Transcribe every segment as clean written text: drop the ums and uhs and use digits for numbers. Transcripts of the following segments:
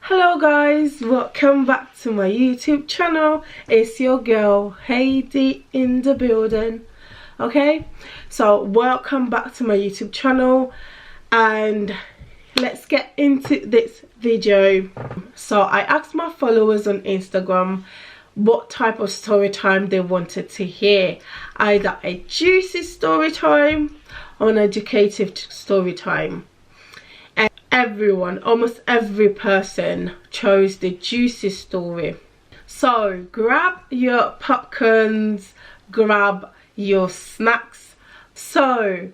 Hello guys, welcome back to my YouTube channel. It's your girl Heidi in the building. Okay, so welcome back to my YouTube channel and let's get into this video. So I asked my followers on Instagram what type of story time they wanted to hear, either a juicy story time or an educative story time. Everyone, almost every person chose the juicy story. So grab your popcorns, grab your snacks. So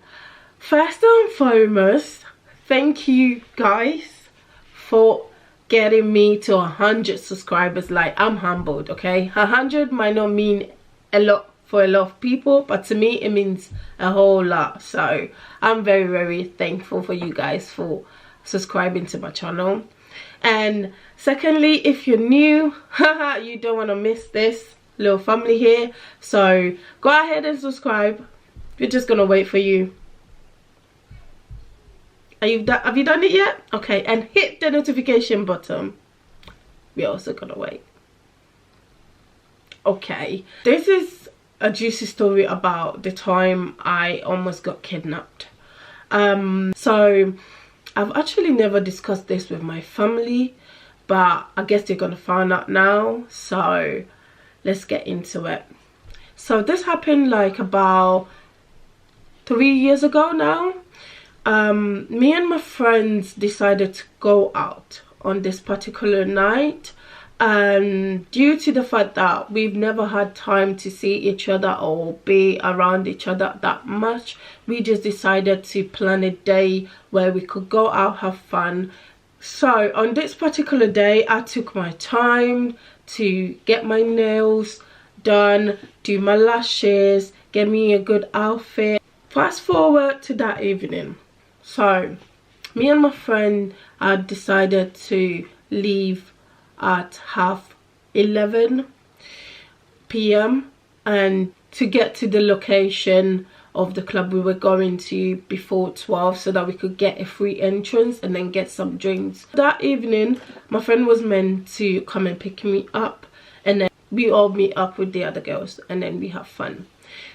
first and foremost, thank you guys for getting me to 100 subscribers. Like, I'm humbled, okay? 100 might not mean a lot for a lot of people, but to me it means a whole lot. So I'm very thankful for you guys for subscribing to my channel. And secondly, if you're new, you don't want to miss this little family here, so go ahead and subscribe. We're just gonna wait for you. Have you done it yet? Okay, and hit the notification button. We're also gonna wait. Okay, this is a juicy story about the time I almost got kidnapped. So I've actually never discussed this with my family, but I guess they're gonna find out now, so let's get into it. So this happened like about 3 years ago now. Me and my friends decided to go out on this particular night, and due to the fact that we've never had time to see each other or be around each other that much, we just decided to plan a day where we could go out, have fun. So on this particular day, I took my time to get my nails done, do my lashes, get me a good outfit. Fast forward to that evening. So me and my friend had decided to leave at 11:30 p.m. and to get to the location of the club we were going to before 12, so that we could get a free entrance and then get some drinks. That evening my friend was meant to come and pick me up, and then we all meet up with the other girls and then we have fun.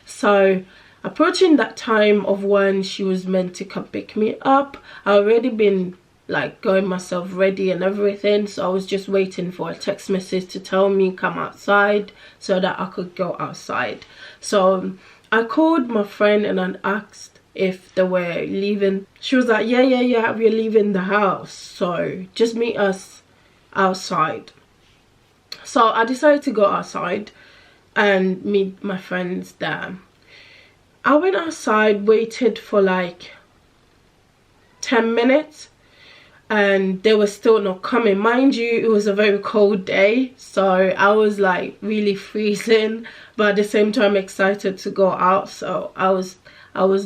So approaching that time of when she was meant to come pick me up, I already been like going myself ready and everything, so I was just waiting for a text message to tell me come outside so that I could go outside. So I called my friend and I asked if they were leaving. She was like, yeah, we're leaving the house, so just meet us outside. So I decided to go outside and meet my friends there. I went outside, waited for like 10 minutes and they were still not coming. Mind you, it was a very cold day, so I was like really freezing, but at the same time excited to go out. So I was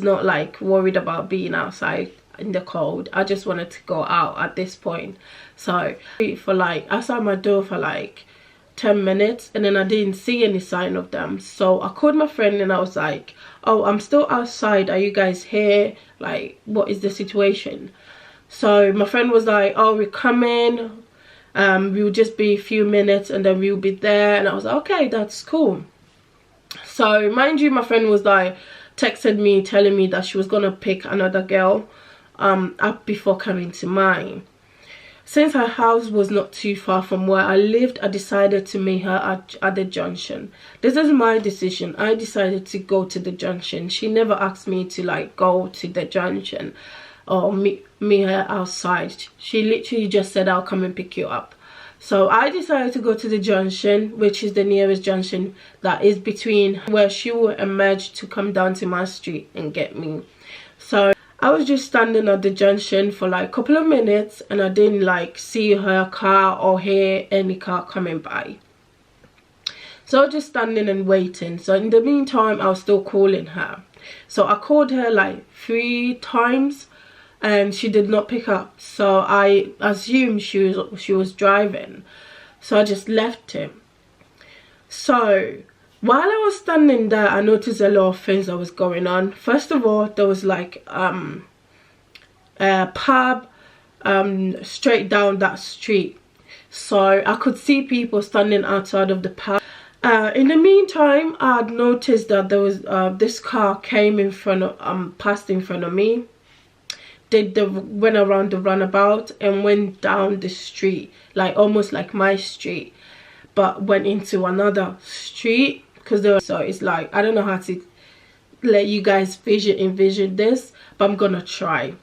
not like worried about being outside in the cold. I just wanted to go out at this point. So for like, I saw my door for like 10 minutes and then I didn't see any sign of them. So I called my friend and I was like, oh, I'm still outside, are you guys here? Like, what is the situation? So my friend was like, oh, we're coming, we'll just be a few minutes and then we'll be there. And I was like, okay, that's cool. So mind you, my friend was like texted me telling me that she was gonna pick another girl up before coming to mine. Since her house was not too far from where I lived, I decided to meet her at the junction. This is my decision. I decided to go to the junction. She never asked me to like go to the junction or meet her outside. She literally just said, I'll come and pick you up. So I decided to go to the junction, which is the nearest junction that is between where she will emerge to come down to my street and get me. So I was just standing at the junction for like a couple of minutes and I didn't like see her car or hear any car coming by. So I was just standing and waiting. So in the meantime, I was still calling her. So I called her like 3 times and she did not pick up. So I assumed she was driving. So I just left him. So while I was standing there, I noticed a lot of things that was going on. First of all, there was like a pub straight down that street. so I could see people standing outside of the park. In the meantime, I had noticed that there was this car came in front of passed in front of me. Went around the runabout and went down the street, like almost like my street, but went into another street, because there was, so it's like, I don't know how to let you guys envision this, but I'm gonna try.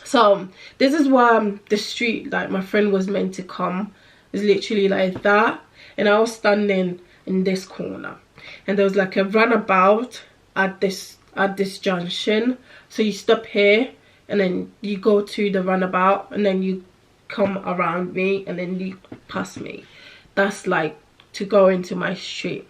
So this is where the street, like my friend was meant to come, is literally like that, and I was standing in this corner, and there was like a runabout at this junction. So you stop here and then you go to the runabout, and then you come around me, and then you pass me. That's like to go into my street.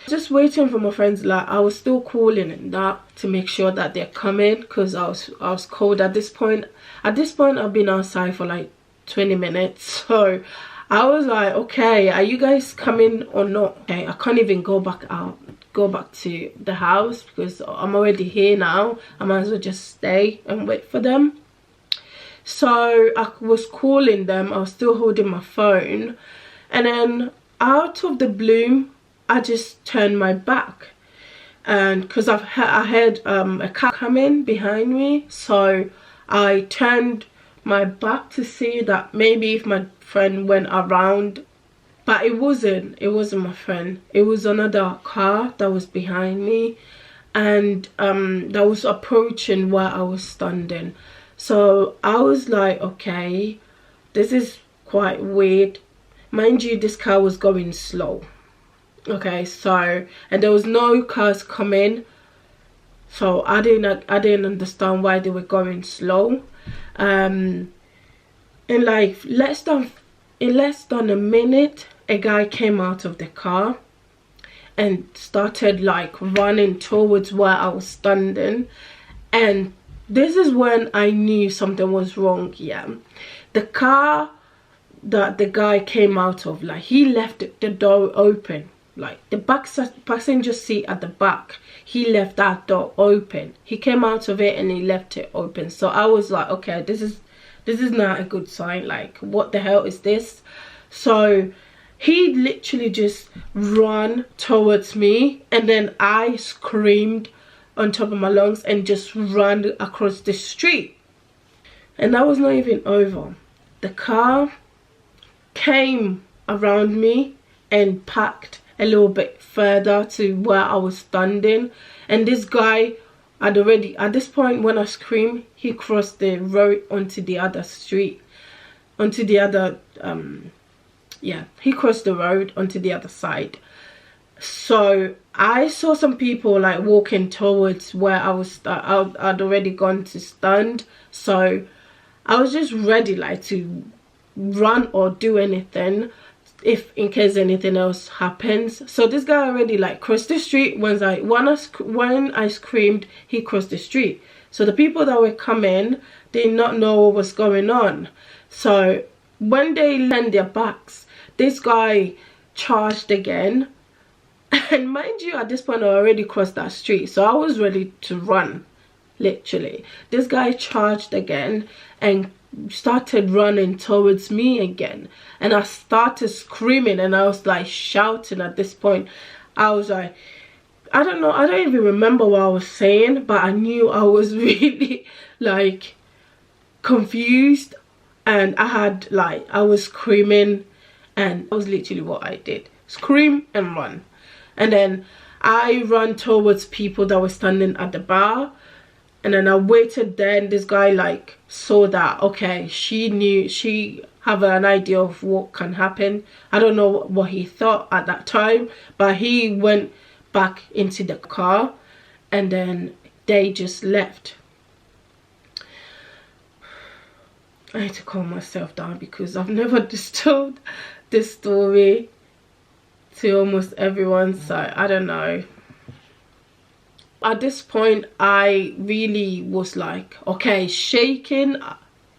Just waiting for my friends. Like, I was still calling and that to make sure that they're coming, because I was cold at this point. At this point I've been outside for like 20 minutes, so I was like, okay, are you guys coming or not? Okay, I can't even go back to the house because I'm already here now. I might as well just stay and wait for them. So I was calling them, I was still holding my phone, and then out of the blue I just turned my back, and because I heard a car coming behind me, so I turned my back to see that maybe if my friend went around, but it wasn't my friend. It was another car that was behind me, and that was approaching where I was standing. So I was like, okay, this is quite weird. Mind you, this car was going slow. Okay, so, and there was no cars coming, so I didn't understand why they were going slow. In less than a minute, a guy came out of the car and started like running towards where I was standing, and this is when I knew something was wrong. Yeah, the car that the guy came out of, like, he left the door open, like the back passenger seat at the back, he left that door open. He came out of it and he left it open. So I was like, okay, this is not a good sign. Like, what the hell is this? So he literally just ran towards me, and then I screamed on top of my lungs and just ran across the street. And that was not even over. The car came around me and parked a little bit further to where I was standing, and this guy had already, at this point when I screamed, he crossed the road onto the other street, onto the other yeah, he crossed the road onto the other side. So I saw some people like walking towards where I was I'd already gone to stand, so I was just ready like to run or do anything if in case anything else happens. So this guy already like crossed the street. When I screamed, he crossed the street. So the people that were coming did not know what was going on. So when they turned their backs, this guy charged again. And mind you, at this point I already crossed that street, so I was ready to run, literally. This guy charged again and started running towards me again, and I started screaming, and I was like shouting. At this point I was like, I don't know, I don't even remember what I was saying, but I knew I was really like confused, and I was screaming, and that was literally what I did. Scream and run. And then I ran towards people that were standing at the bar, and then I waited there, and this guy like saw that, okay, she have an idea of what can happen. I don't know what he thought at that time, but he went back into the car, and then they just left. I need to calm myself down because I've never just told this story to almost everyone, so I don't know. At this point I really was like, okay, shaken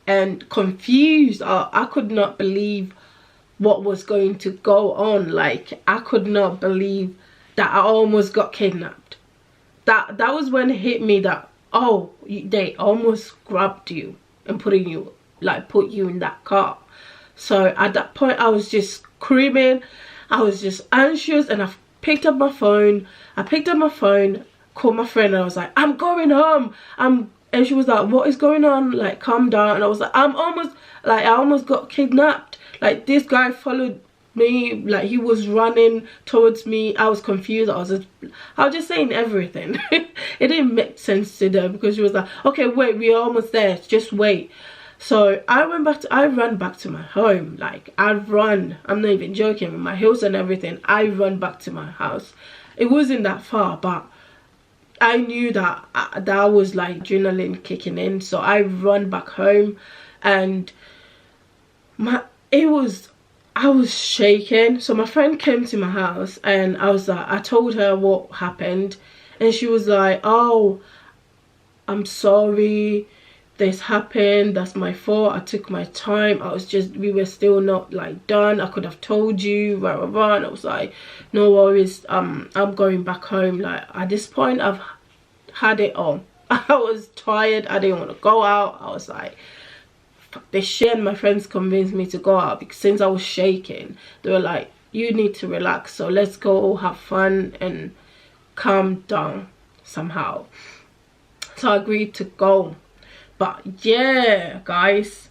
and confused. I could not believe what was going to go on. Like, I could not believe that I almost got kidnapped. That was when it hit me that, oh, they almost grabbed you and put you in that car. So at that point I was just screaming, I was just anxious, and I picked up my phone, called my friend, and I was like, I'm going home, and she was like, what is going on, like calm down. And I was like, I almost got kidnapped. Like, this guy followed me, like he was running towards me. I was confused. I was just saying everything. It didn't make sense to them, because she was like, okay, wait, we're almost there, just wait. So I ran back to my home. Like, I'm not even joking, with my heels and everything. I ran back to my house. It wasn't that far, but I knew that that was like adrenaline kicking in. So I run back home, and I was shaking. So my friend came to my house, and I told her what happened, and she was like, oh, I'm sorry, this happened, that's my fault, I took my time, we were still not like done, I could have told you, blah blah blah. And I was like, no worries, I'm going back home. Like, at this point I've had it all. I was tired, I didn't want to go out. I was like, fuck this shit. And my friends convinced me to go out, because since I was shaking, they were like, you need to relax, so let's go have fun and calm down somehow. So I agreed to go. But yeah, guys,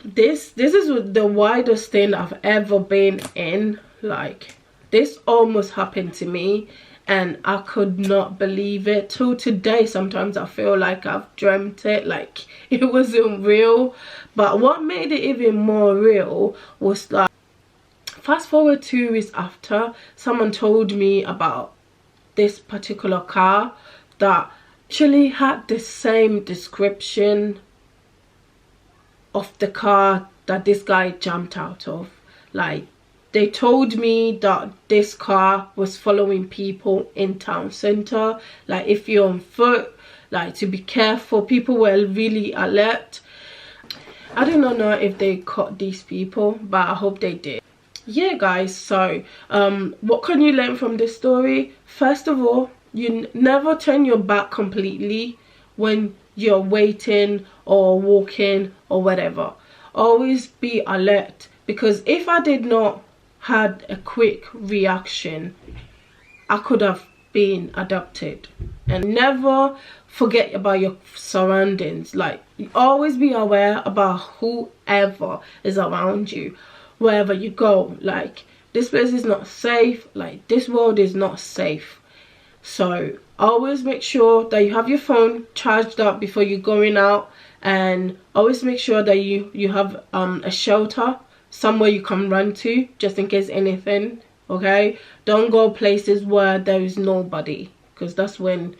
this is the widest thing I've ever been in. Like, this almost happened to me, and I could not believe it. Till today, sometimes I feel like I've dreamt it, like it wasn't real. But what made it even more real was, like, fast forward 2 weeks after, someone told me about this particular car that actually had the same description of the car that this guy jumped out of. Like, they told me that this car was following people in town center. Like, if you're on foot, like, to be careful. People were really alert. I do not know if they caught these people, but I hope they did. Yeah, guys, so what can you learn from this story? First of all, you never turn your back completely when you're waiting or walking or whatever. Always be alert, because if I did not had a quick reaction, I could have been abducted. And never forget about your surroundings. Like, always be aware about whoever is around you wherever you go. Like, this place is not safe. Like, this world is not safe. So always make sure that you have your phone charged up before you're going out, and always make sure that you have a shelter, somewhere you can run to just in case anything. Okay, don't go places where there is nobody, because that's when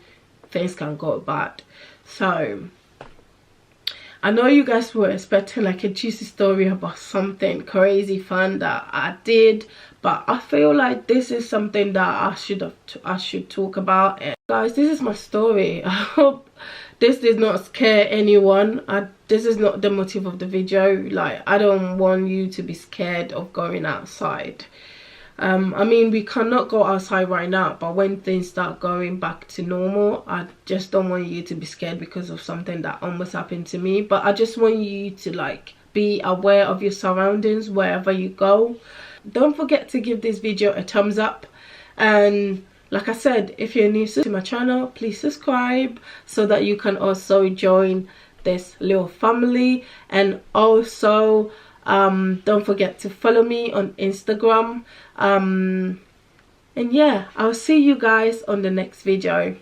things can go bad. So I know you guys were expecting like a juicy story about something crazy fun that I did, but I feel like this is something that I should talk about. And guys, this is my story. I hope this did not scare anyone. This is not the motive of the video. Like, I don't want you to be scared of going outside. I mean, we cannot go outside right now, but when things start going back to normal, I just don't want you to be scared because of something that almost happened to me. But I just want you to, like, be aware of your surroundings wherever you go. Don't forget to give this video a thumbs up, and like I said, if you're new to my channel, please subscribe so that you can also join this little family. And also don't forget to follow me on Instagram. And yeah, I'll see you guys on the next video.